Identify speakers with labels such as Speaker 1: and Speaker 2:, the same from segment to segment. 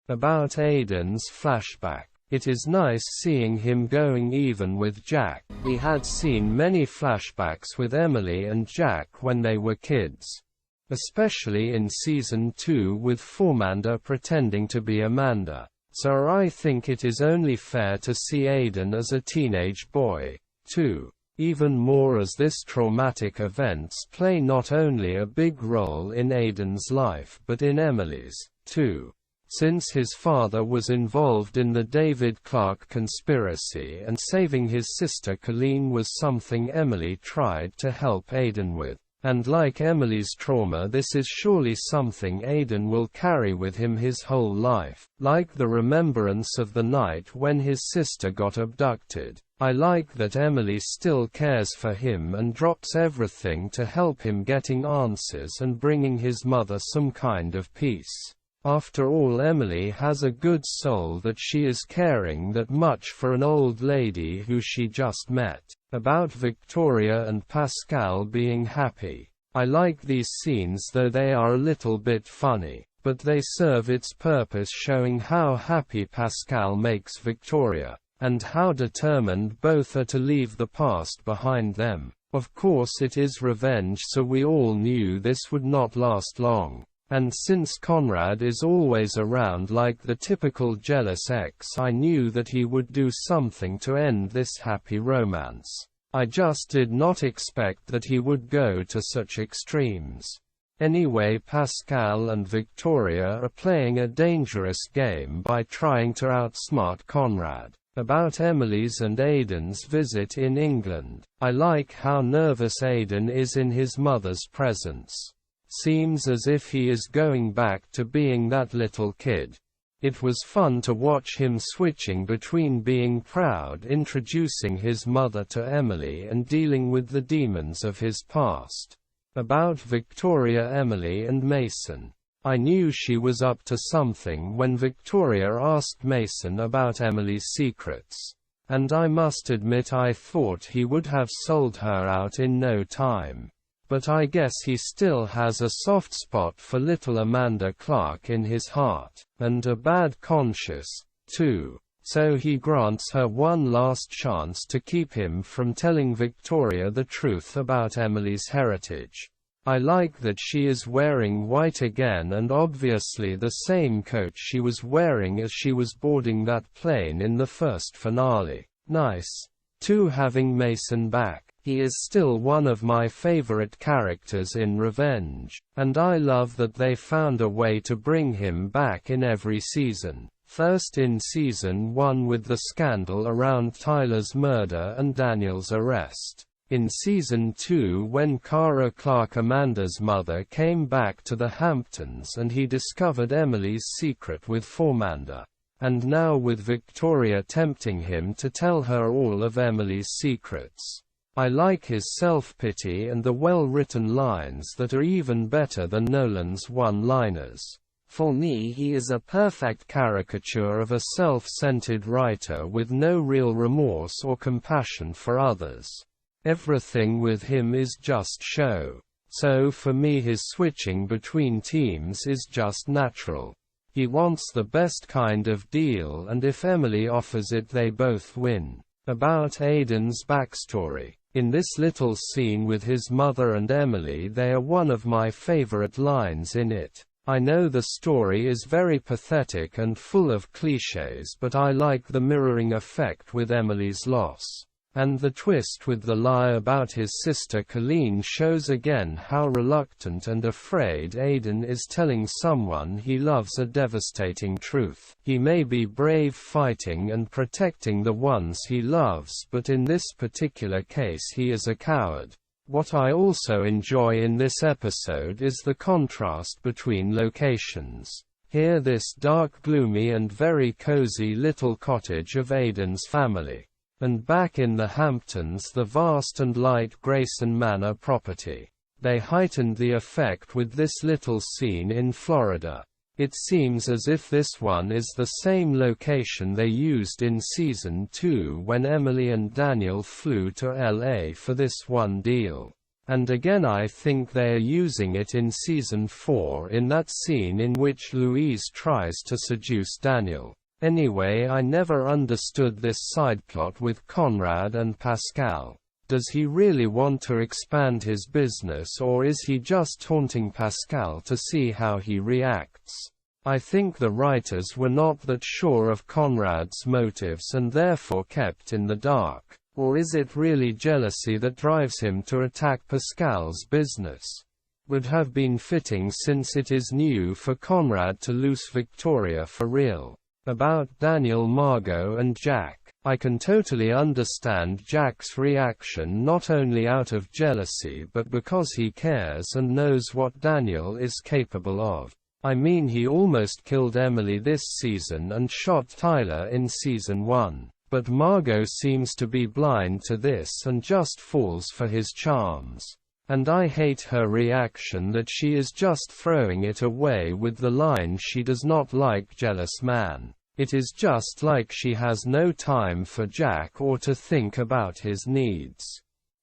Speaker 1: About Aiden's flashback. It is nice seeing him going even with Jack. We had seen many flashbacks with Emily and Jack when they were kids. Especially in Season 2 with Amanda pretending to be Amanda. So I think it is only fair to see Aiden as a teenage boy, too. Even more as this traumatic events play not only a big role in Aiden's life but in Emily's, too. Since his father was involved in the David Clarke conspiracy and saving his sister Colleen was something Emily tried to help Aiden with. And like Emily's trauma, this is surely something Aiden will carry with him his whole life, like the remembrance of the night when his sister got abducted. I like that Emily still cares for him and drops everything to help him getting answers and bringing his mother some kind of peace. After all, Emily has a good soul that she is caring that much for an old lady who she just met. About Victoria and Pascal being happy. I like these scenes, though they are a little bit funny, but they serve its purpose, showing how happy Pascal makes Victoria, and how determined both are to leave the past behind them. Of course it is revenge, so we all knew this would not last long. And since Conrad is always around like the typical jealous ex, I knew that he would do something to end this happy romance. I just did not expect that he would go to such extremes. Anyway, Pascal and Victoria are playing a dangerous game by trying to outsmart Conrad. About Emily's and Aiden's visit in England. I like how nervous Aiden is in his mother's presence. Seems as if he is going back to being that little kid. It was fun to watch him switching between being proud, introducing his mother to Emily, and dealing with the demons of his past. About Victoria, Emily and Mason. I knew she was up to something when Victoria asked Mason about Emily's secrets. And I must admit I thought he would have sold her out in no time. But I guess he still has a soft spot for little Amanda Clarke in his heart, and a bad conscience, too. So he grants her one last chance to keep him from telling Victoria the truth about Emily's heritage. I like that she is wearing white again, and obviously the same coat she was wearing as she was boarding that plane in the first finale. Nice. Too, having Mason back. He is still one of my favorite characters in Revenge, and I love that they found a way to bring him back in every season. First in Season 1 with the scandal around Tyler's murder and Daniel's arrest. In Season 2 when Cara Clarke, Amanda's mother, came back to the Hamptons and he discovered Emily's secret with Amanda. And now with Victoria tempting him to tell her all of Emily's secrets. I like his self-pity and the well-written lines that are even better than Nolan's one-liners. For me, he is a perfect caricature of a self-centered writer with no real remorse or compassion for others. Everything with him is just show. So for me, his switching between teams is just natural. He wants the best kind of deal, and if Emily offers it, they both win. About Aiden's backstory. In this little scene with his mother and Emily, they are one of my favorite lines in it. I know the story is very pathetic and full of cliches, but I like the mirroring effect with Emily's loss. And the twist with the lie about his sister Colleen shows again how reluctant and afraid Aiden is telling someone he loves a devastating truth. He may be brave fighting and protecting the ones he loves, but in this particular case he is a coward. What I also enjoy in this episode is the contrast between locations. Here, this dark, gloomy and very cozy little cottage of Aiden's family. And back in the Hamptons, the vast and light Grayson Manor property. They heightened the effect with this little scene in Florida. It seems as if this one is the same location they used in Season 2 when Emily and Daniel flew to LA for this one deal. And again I think they are using it in season 4 in that scene in which Louise tries to seduce Daniel. Anyway, I never understood this sideplot with Conrad and Pascal. Does he really want to expand his business, or is he just taunting Pascal to see how he reacts? I think the writers were not that sure of Conrad's motives and therefore kept in the dark. Or is it really jealousy that drives him to attack Pascal's business? Would have been fitting since it is new for Conrad to lose Victoria for real. About Daniel, Margaux and Jack. I can totally understand Jack's reaction, not only out of jealousy but because he cares and knows what Daniel is capable of. I mean, he almost killed Emily this season and shot Tyler in season 1. But Margaux seems to be blind to this and just falls for his charms. And I hate her reaction that she is just throwing it away with the line she does not like jealous man. It is just like she has no time for Jack or to think about his needs.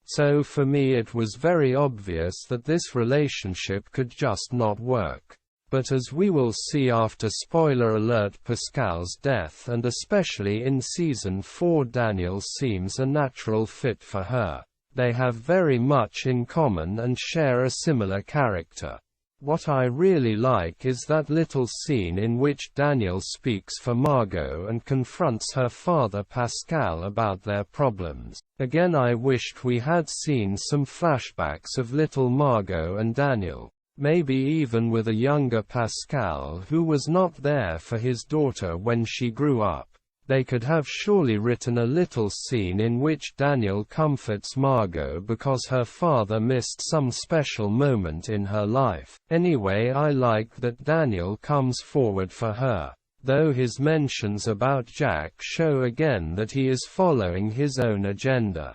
Speaker 1: So for me it was very obvious that this relationship could just not work. But as we will see after spoiler alert, Pascal's death and especially in season 4, Daniel seems a natural fit for her. They have very much in common and share a similar character. What I really like is that little scene in which Daniel speaks for Margaux and confronts her father Pascal about their problems. Again, I wished we had seen some flashbacks of little Margaux and Daniel. Maybe even with a younger Pascal who was not there for his daughter when she grew up. They could have surely written a little scene in which Daniel comforts Margaux because her father missed some special moment in her life. Anyway, I like that Daniel comes forward for her, though his mentions about Jack show again that he is following his own agenda.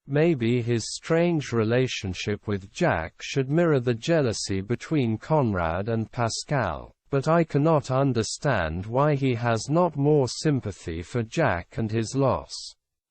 Speaker 1: Maybe his strange relationship with Jack should mirror the jealousy between Conrad and Pascal, but I cannot understand why he has not more sympathy for Jack and his loss.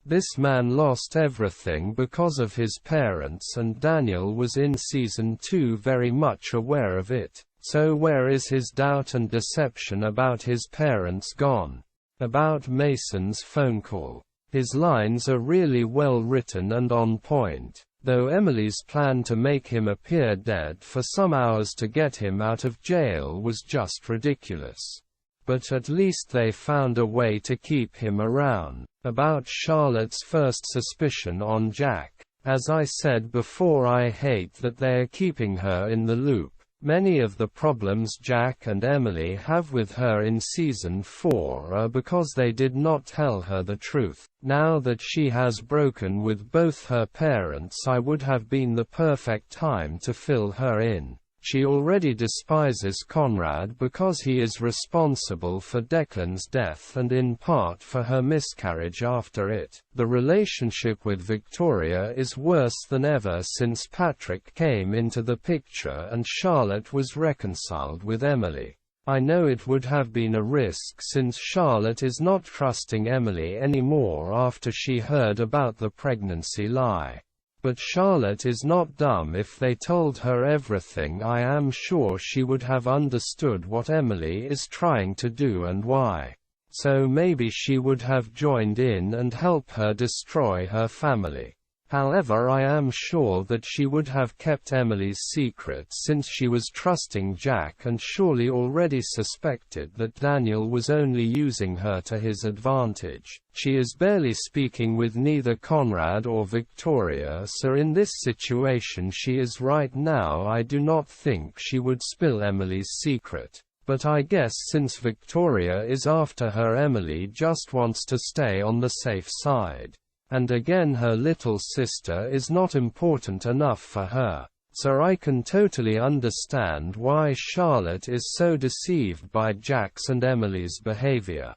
Speaker 1: This man lost everything because of his parents, and Daniel was in season 2 very much aware of it. So where is his doubt and deception about his parents gone? About Mason's phone call. His lines are really well written and on point, though Emily's plan to make him appear dead for some hours to get him out of jail was just ridiculous. But at least they found a way to keep him around. About Charlotte's first suspicion on Jack. As I said before, I hate that they are keeping her in the loop. Many of the problems Jack and Emily have with her in season 4 are because they did not tell her the truth. Now that she has broken with both her parents, I would have been the perfect time to fill her in. She already despises Conrad because he is responsible for Declan's death and in part for her miscarriage after it. The relationship with Victoria is worse than ever since Patrick came into the picture and Charlotte was reconciled with Emily. I know it would have been a risk since Charlotte is not trusting Emily anymore after she heard about the pregnancy lie. But Charlotte is not dumb. If they told her everything, I am sure she would have understood what Emily is trying to do and why. So maybe she would have joined in and helped her destroy her family. However, I am sure that she would have kept Emily's secret since she was trusting Jack and surely already suspected that Daniel was only using her to his advantage. She is barely speaking with neither Conrad or Victoria, so in this situation she is right now. I do not think she would spill Emily's secret. But I guess since Victoria is after her, Emily just wants to stay on the safe side. And again, her little sister is not important enough for her. So I can totally understand why Charlotte is so deceived by Jack's and Emily's behavior.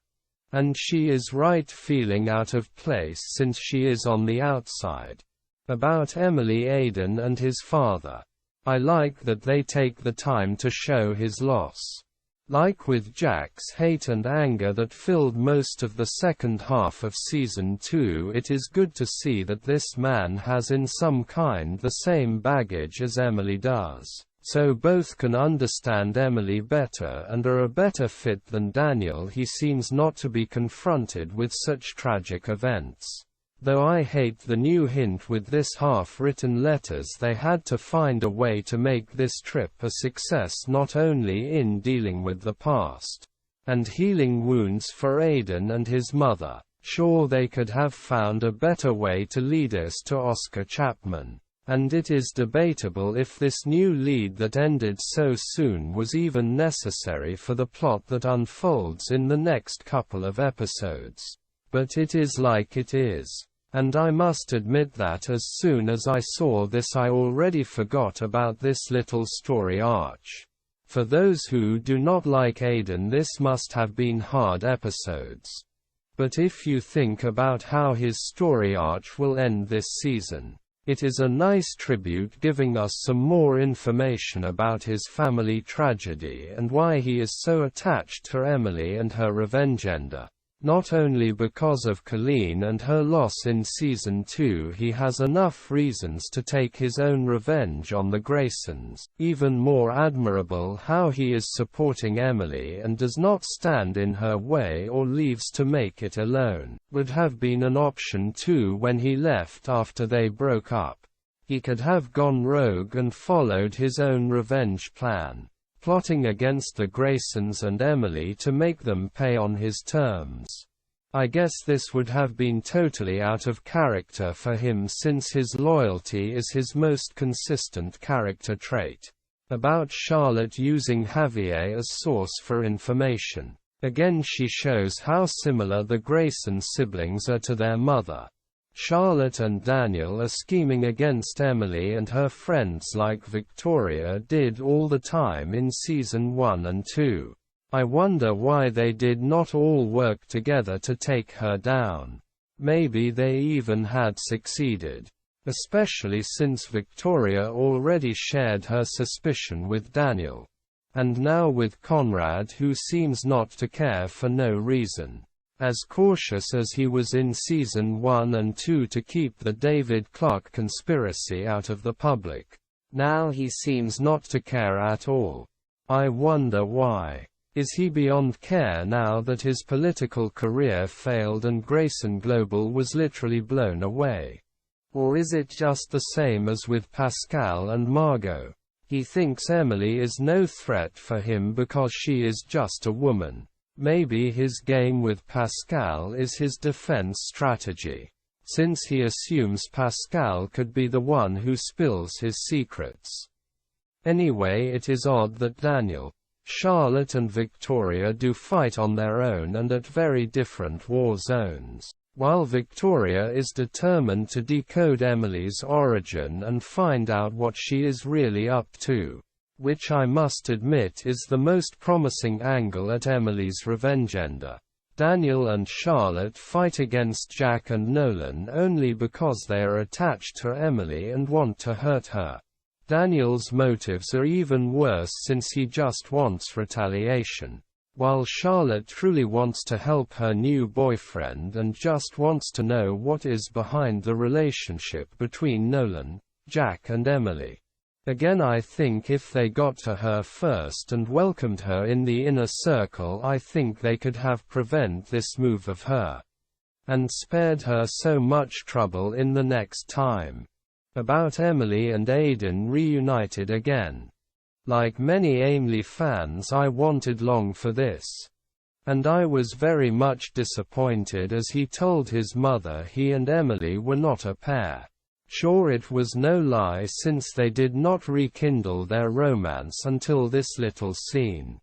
Speaker 1: And she is right, feeling out of place since she is on the outside. About Emily, Aiden and his father. I like that they take the time to show his loss. Like with Jack's hate and anger that filled most of the second half of Season 2, it is good to see that this man has in some kind the same baggage as Emily does, so both can understand Emily better and are a better fit than Daniel. He seems not to be confronted with such tragic events. Though I hate the new hint with this half-written letters. They had to find a way to make this trip a success, not only in dealing with the past and healing wounds for Aiden and his mother. Sure, they could have found a better way to lead us to Oscar Chapman. And it is debatable if this new lead that ended so soon was even necessary for the plot that unfolds in the next couple of episodes. But it is like it is. And I must admit that as soon as I saw this I already forgot about this little story arch. For those who do not like Aiden, this must have been hard episodes. But if you think about how his story arch will end this season, it is a nice tribute, giving us some more information about his family tragedy and why he is so attached to Emily and her revengender. Not only because of Colleen and her loss in Season 2, he has enough reasons to take his own revenge on the Graysons. Even more admirable how he is supporting Emily and does not stand in her way or leaves to make it alone. Would have been an option too when he left after they broke up. He could have gone rogue and followed his own revenge plan, plotting against the Graysons and Emily to make them pay on his terms. I guess this would have been totally out of character for him, since his loyalty is his most consistent character trait. About Charlotte using Javier as source for information. Again, she shows how similar the Grayson siblings are to their mother. Charlotte and Daniel are scheming against Emily and her friends like Victoria did all the time in Season 1 and 2. I wonder why they did not all work together to take her down. Maybe they even had succeeded. Especially since Victoria already shared her suspicion with Daniel. And now with Conrad, who seems not to care for no reason. As cautious as he was in Season 1 and 2 to keep the David Clarke conspiracy out of the public, now he seems not to care at all. I wonder why. Is he beyond care now that his political career failed and Grayson Global was literally blown away? Or is it just the same as with Pascal and Margaux? He thinks Emily is no threat for him because she is just a woman. Maybe his game with Pascal is his defense strategy, since he assumes Pascal could be the one who spills his secrets. Anyway, it is odd that Daniel, Charlotte and Victoria do fight on their own and at very different war zones, while Victoria is determined to decode Emily's origin and find out what she is really up to. Which I must admit is the most promising angle at Emily's revengender. Daniel and Charlotte fight against Jack and Nolan only because they are attached to Emily and want to hurt her. Daniel's motives are even worse since he just wants retaliation, while Charlotte truly wants to help her new boyfriend and just wants to know what is behind the relationship between Nolan, Jack and Emily. Again, I think if they got to her first and welcomed her in the inner circle, I think they could have prevented this move of her. And spared her so much trouble in the next time. About Emily and Aiden reunited again. Like many Emily fans, I wanted long for this. And I was very much disappointed as he told his mother he and Emily were not a pair. Sure, it was no lie since they did not rekindle their romance until this little scene.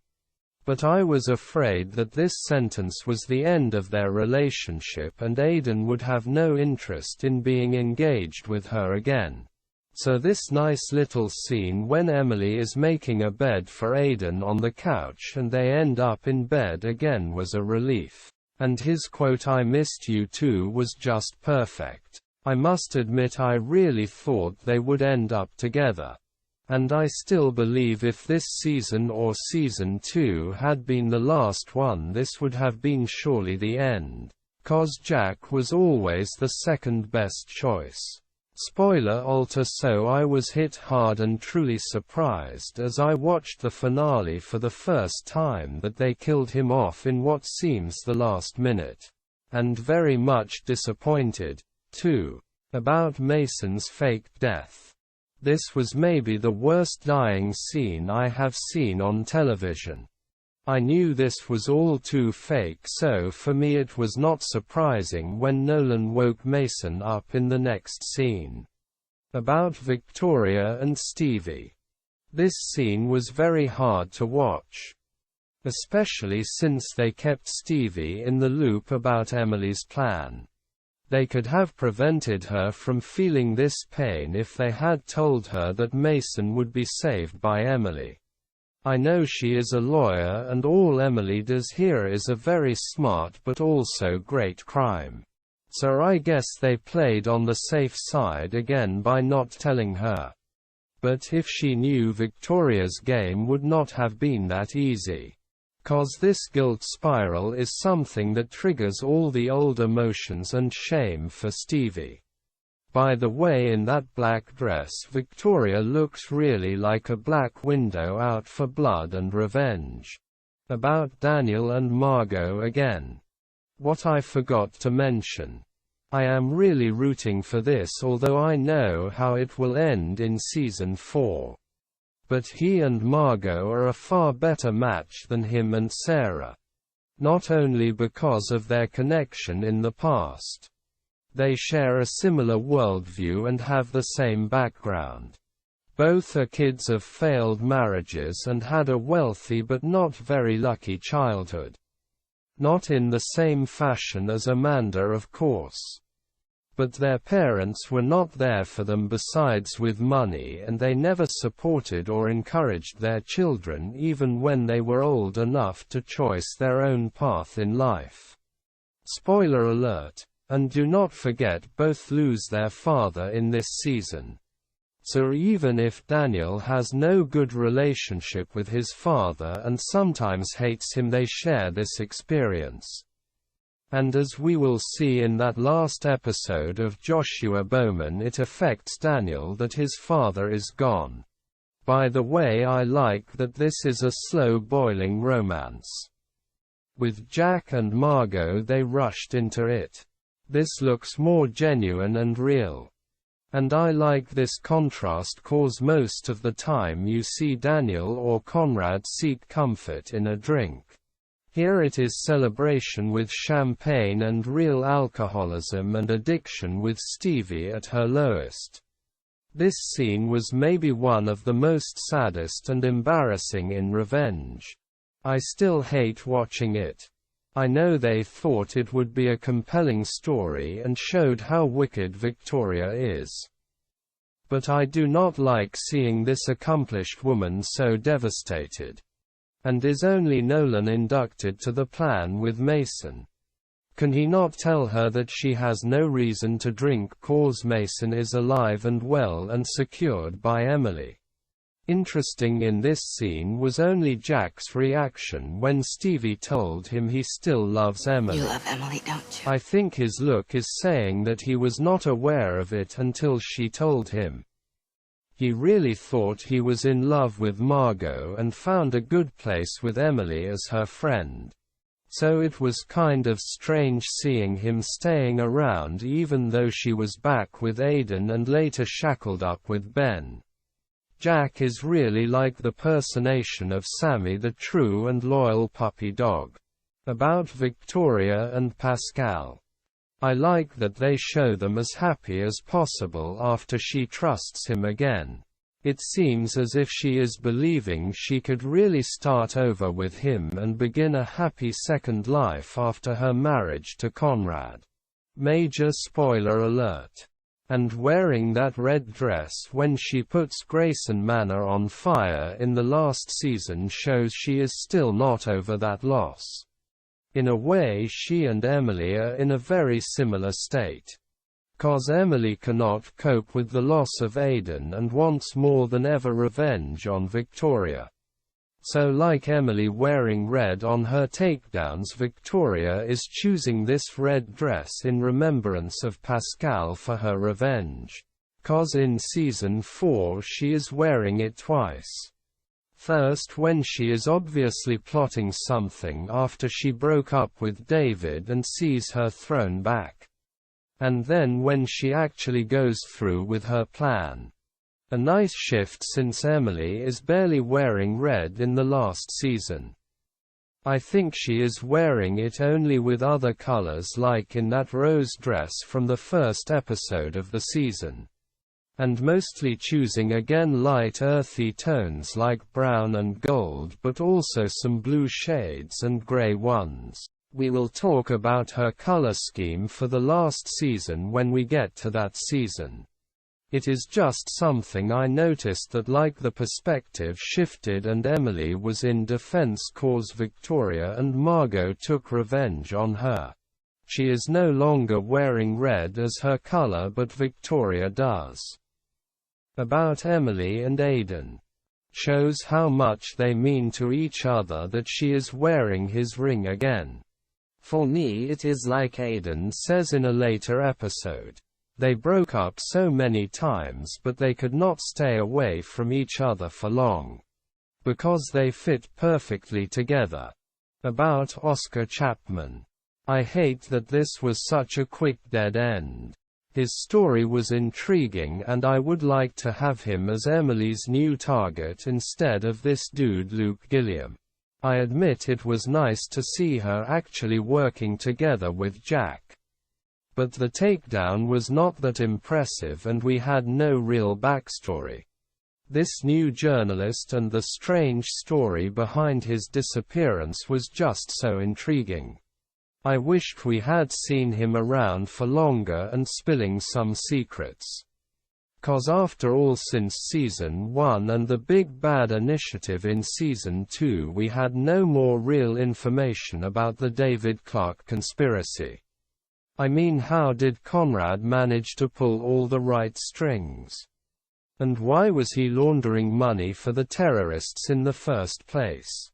Speaker 1: But I was afraid that this sentence was the end of their relationship and Aiden would have no interest in being engaged with her again. So this nice little scene when Emily is making a bed for Aiden on the couch and they end up in bed again was a relief. And his quote, "I missed you too," was just perfect. I must admit I really thought they would end up together. And I still believe if this season or season 2 had been the last one, this would have been surely the end. 'Cause Jack was always the second best choice. Spoiler alert, so I was hit hard and truly surprised as I watched the finale for the first time that they killed him off in what seems the last minute. And very much disappointed, too, about Mason's fake death. This was maybe the worst dying scene I have seen on television. I knew this was all too fake, so for me it was not surprising when Nolan woke Mason up in the next scene. About Victoria and Stevie. This scene was very hard to watch. Especially since they kept Stevie in the loop about Emily's plan. They could have prevented her from feeling this pain if they had told her that Mason would be saved by Emily. I know she is a lawyer and all Emily does here is a very smart but also great crime. So I guess they played on the safe side again by not telling her. But if she knew, Victoria's game would not have been that easy. 'Cause this guilt spiral is something that triggers all the old emotions and shame for Stevie. By the way, in that black dress Victoria looks really like a Black Widow out for blood and revenge. About Daniel and Margaux again. What I forgot to mention. I am really rooting for this, although I know how it will end in season 4. But he and Margaux are a far better match than him and Sarah. Not only because of their connection in the past. They share a similar worldview and have the same background. Both are kids of failed marriages and had a wealthy but not very lucky childhood. Not in the same fashion as Amanda, of course. But their parents were not there for them besides with money, and they never supported or encouraged their children even when they were old enough to choose their own path in life. Spoiler alert. And do not forget, both lose their father in this season. So even if Daniel has no good relationship with his father and sometimes hates him, they share this experience. And as we will see in that last episode of Joshua Bowman, it affects Daniel that his father is gone. By the way, I like that this is a slow-boiling romance. With Jack and Margaux, they rushed into it. This looks more genuine and real. And I like this contrast, cause most of the time you see Daniel or Conrad seek comfort in a drink. Here it is celebration with champagne and real alcoholism and addiction with Stevie at her lowest. This scene was maybe one of the most saddest and embarrassing in Revenge. I still hate watching it. I know they thought it would be a compelling story and showed how wicked Victoria is. But I do not like seeing this accomplished woman so devastated. And is only Nolan inducted to the plan with Mason? Can he not tell her that she has no reason to drink cause Mason is alive and well and secured by Emily? Interesting in this scene was only Jack's reaction when Stevie told him he still loves Emily.
Speaker 2: You love Emily, don't you?
Speaker 1: I think his look is saying that he was not aware of it until she told him. He really thought he was in love with Margaux and found a good place with Emily as her friend. So it was kind of strange seeing him staying around even though she was back with Aiden and later shackled up with Ben. Jack is really like the personation of Sammy, the true and loyal puppy dog. About Victoria and Pascal. I like that they show them as happy as possible after she trusts him again. It seems as if she is believing she could really start over with him and begin a happy second life after her marriage to Conrad. Major spoiler alert. And wearing that red dress when she puts Grayson Manor on fire in the last season shows she is still not over that loss. In a way, she and Emily are in a very similar state. 'Cause Emily cannot cope with the loss of Aiden and wants more than ever revenge on Victoria. So like Emily wearing red on her takedowns, Victoria is choosing this red dress in remembrance of Pascal for her revenge. 'Cause in season 4 she is wearing it twice. First when she is obviously plotting something after she broke up with David and sees her thrown back. And then when she actually goes through with her plan. A nice shift since Emily is barely wearing red in the last season. I think she is wearing it only with other colors like in that rose dress from the first episode of the season. And mostly choosing again light earthy tones like brown and gold, but also some blue shades and gray ones. We will talk about her color scheme for the last season when we get to that season. It is just something I noticed that like the perspective shifted and Emily was in defense cause Victoria and Margaux took revenge on her. She is no longer wearing red as her color but Victoria does. About Emily and Aiden. Shows how much they mean to each other that she is wearing his ring again. For me it is like Aiden says in a later episode. They broke up so many times but they could not stay away from each other for long. Because they fit perfectly together. About Oscar Chapman. I hate that this was such a quick dead end. His story was intriguing and I would like to have him as Emily's new target instead of this dude Luke Gilliam. I admit it was nice to see her actually working together with Jack. But the takedown was not that impressive and we had no real backstory. This new journalist and the strange story behind his disappearance was just so intriguing. I wished we had seen him around for longer and spilling some secrets. 'Cause after all since season 1 and the big bad initiative in season 2 we had no more real information about the David Clarke conspiracy. I mean, how did Conrad manage to pull all the right strings? And why was he laundering money for the terrorists in the first place?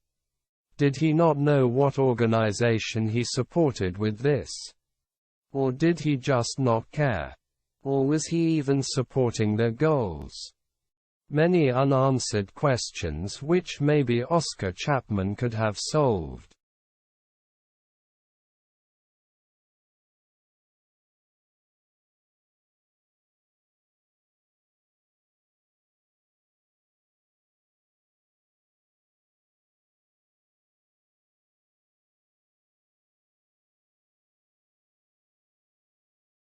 Speaker 1: Did he not know what organization he supported with this? Or did he just not care? Or was he even supporting their goals? Many unanswered questions which maybe Oscar Chapman could have solved.